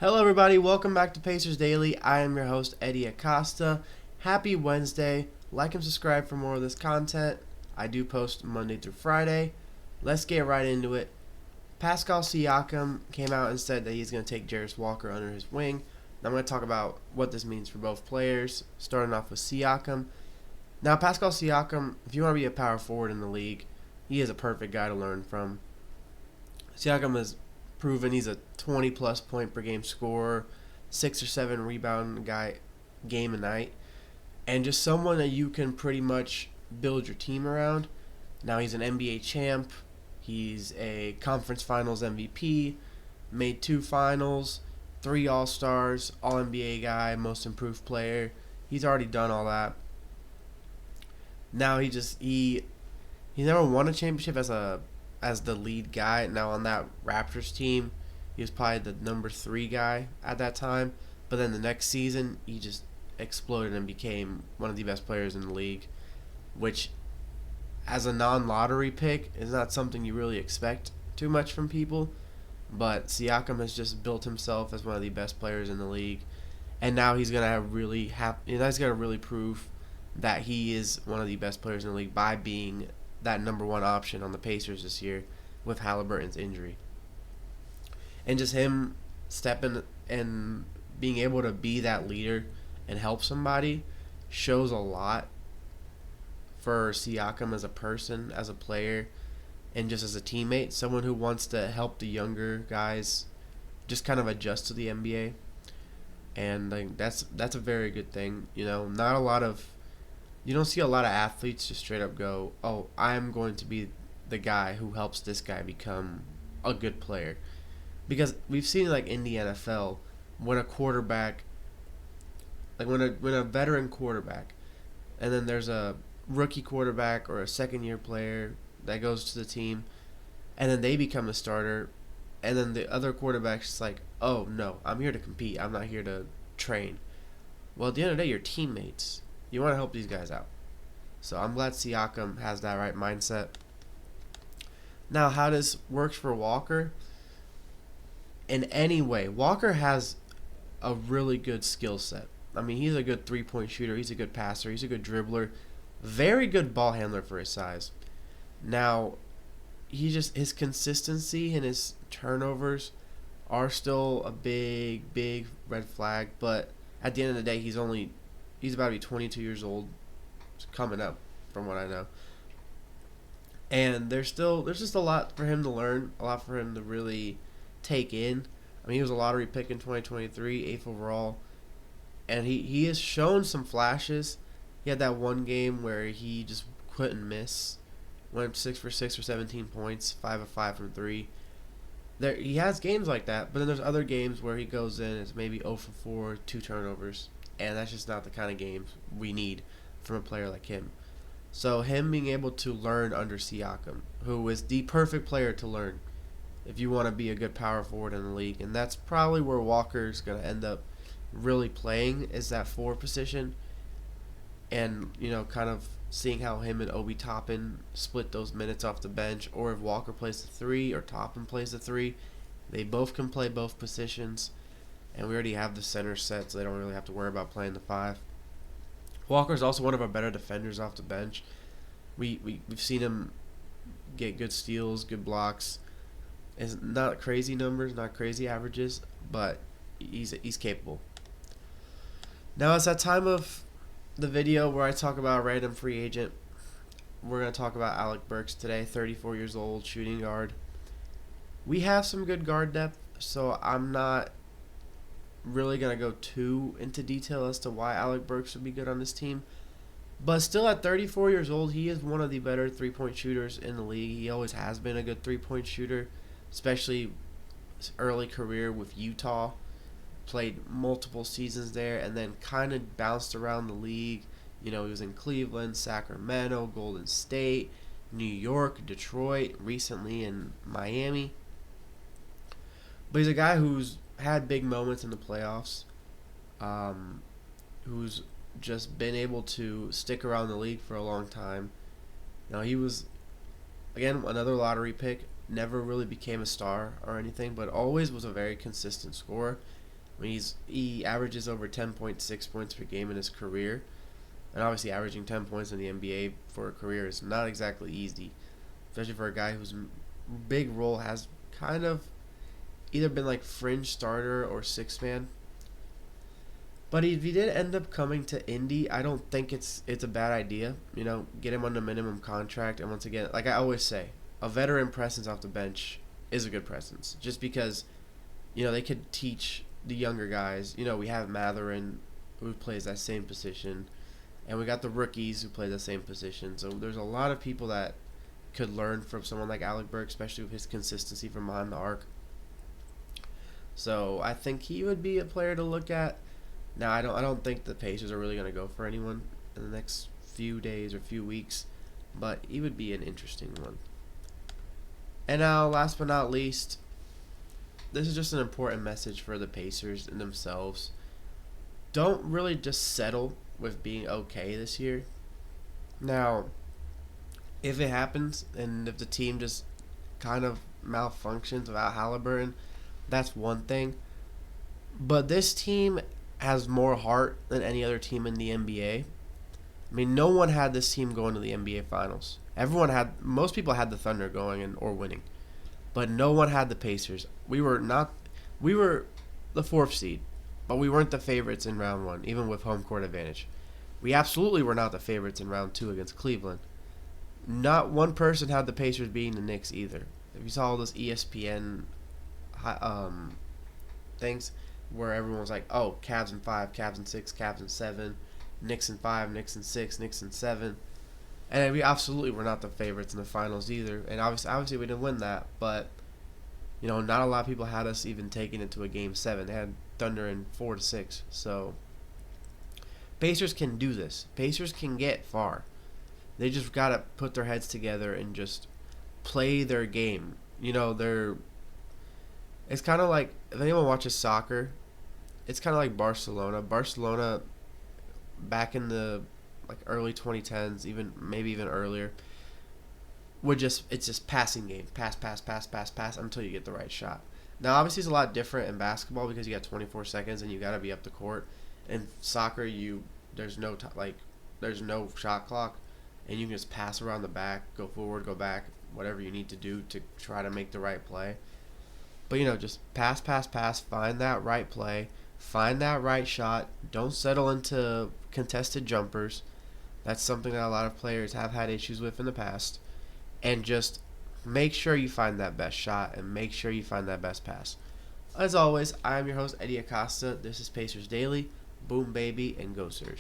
Hello, everybody. Welcome back to Pacers Daily. I am your host, Hery Acosta. Happy Wednesday. Like and subscribe for more of this content. I do post Monday through Friday. Let's get right into it. Pascal Siakam came out and said that he's going to take Jarace Walker under his wing. Now I'm going to talk about what this means for both players, starting off with Siakam. Now, Pascal Siakam, if you want to be a power forward in the league, he is a perfect guy to learn from. Siakam has proven he's a 20-plus point per game scorer, 6 or 7 rebound guy game a night, and just someone that you can pretty much build your team around. Now he's an NBA champ. He's a conference finals MVP, made 2 finals, 3 All-Stars, All-NBA guy, most improved player. He's already done all that. Now he never won a championship as the lead guy. Now on that Raptors team, he was probably the number 3 guy at that time. But then the next season, he just exploded and became one of the best players in the league, which as a non-lottery pick is not something you really expect too much from people. But Siakam has just built himself as one of the best players in the league, and now he's gonna really prove that he is one of the best players in the league by being that number 1 option on the Pacers this year with Halliburton's injury. And just him stepping and being able to be that leader and help somebody shows a lot for Siakam as a person, as a player, and just as a teammate, someone who wants to help the younger guys just kind of adjust to the NBA. And that's a very good thing. You don't see a lot of athletes just straight up go, "Oh, I'm going to be the guy who helps this guy become a good player." Because we've seen in the NFL when a quarterback, when a veteran quarterback, and then there's a rookie quarterback or a second-year player that goes to the team, and then they become the starter, and then the other quarterback's just like, "Oh, no, I'm here to compete. I'm not here to train." Well, at the end of the day, you're teammates. You want to help these guys out. So I'm glad Siakam has that right mindset. Now, how this works for Walker? In any way, Walker has a really good skill set. I mean, he's a good three-point shooter. He's a good passer. He's a good dribbler. Very good ball handler for his size. Now, his consistency and his turnovers are still a big, big red flag. But at the end of the day, he's about to be 22 years old, coming up, from what I know. And there's just a lot for him to learn, a lot for him to really take in. I mean, he was a lottery pick in 2023, 8th overall, and he has shown some flashes. He had that one game where he just couldn't miss, went 6 for 6 for 17 points, 5 of 5 from 3. He has games like that, but then there's other games where he goes in, it's maybe 0 for 4, 2 turnovers. And that's just not the kind of games we need from a player like him. So him being able to learn under Siakam, who is the perfect player to learn if you want to be a good power forward in the league. And that's probably where Walker's going to end up really playing, is that 4 position. And, kind of seeing how him and Obi Toppin split those minutes off the bench. Or if Walker plays the 3 or Toppin plays the 3, they both can play both positions. And we already have the center set, so they don't really have to worry about playing the 5. Walker's also one of our better defenders off the bench. We've seen him get good steals, good blocks. It's not crazy numbers, not crazy averages, but he's capable. Now it's that time of the video where I talk about a random free agent. We're going to talk about Alec Burks today, 34 years old, shooting guard. We have some good guard depth, so I'm not really going to go too into detail as to why Alec Burks would be good on this team. But still, at 34 years old, he is one of the better three-point shooters in the league. He always has been a good three-point shooter, especially his early career with Utah. Played multiple seasons there and then kind of bounced around the league. He was in Cleveland, Sacramento, Golden State, New York, Detroit, recently in Miami. But he's a guy who's had big moments in the playoffs, who's just been able to stick around the league for a long time. Now, he was, again, another lottery pick, never really became a star or anything, but always was a very consistent scorer. When he averages over 10.6 points per game in his career, and obviously averaging 10 points in the NBA for a career is not exactly easy, especially for a guy whose big role has kind of either been like fringe starter or six man. But if he did end up coming to Indy, I don't think it's a bad idea. Get him on the minimum contract, and once again, like I always say, a veteran presence off the bench is a good presence, just because they could teach the younger guys. We have Matherin, who plays that same position, and we got the rookies who play the same position. So there's a lot of people that could learn from someone like Alec Burks, especially with his consistency from behind the arc. So I think he would be a player to look at. Now I don't think the Pacers are really going to go for anyone in the next few days or few weeks, but he would be an interesting one. And now, last but not least, this is just an important message for the Pacers and themselves. Don't really just settle with being okay this year. Now, if it happens and if the team just kind of malfunctions without Halliburton, that's one thing. But this team has more heart than any other team in the NBA. I mean, no one had this team going to the NBA Finals. Most people had the Thunder going or winning, but no one had the Pacers. We were the fourth seed, but we weren't the favorites in round one, even with home court advantage. We absolutely were not the favorites in round two against Cleveland. Not one person had the Pacers beating the Knicks either. If you saw all those ESPN things where everyone was like, oh, Cavs in 5, Cavs in 6, Cavs in 7, Knicks in 5, Knicks in 6, Knicks in 7. And we absolutely were not the favorites in the finals either. And obviously we didn't win that, but not a lot of people had us even taking it to a game 7. They had Thunder in 4-6. So Pacers can do this. Pacers can get far. They just got to put their heads together and just play their game. It's kind of like, if anyone watches soccer, it's kind of like Barcelona. Barcelona, back in the early 2010s, maybe even earlier, it's just passing game, pass until you get the right shot. Now, obviously, it's a lot different in basketball because you got 24 seconds and you got to be up the court. In soccer, there's no shot clock, and you can just pass around the back, go forward, go back, whatever you need to do to try to make the right play. But, just pass, find that right play, find that right shot. Don't settle into contested jumpers. That's something that a lot of players have had issues with in the past. And just make sure you find that best shot and make sure you find that best pass. As always, I am your host, Hery Acosta. This is Pacers Daily. Boom, baby, and go, Sirs.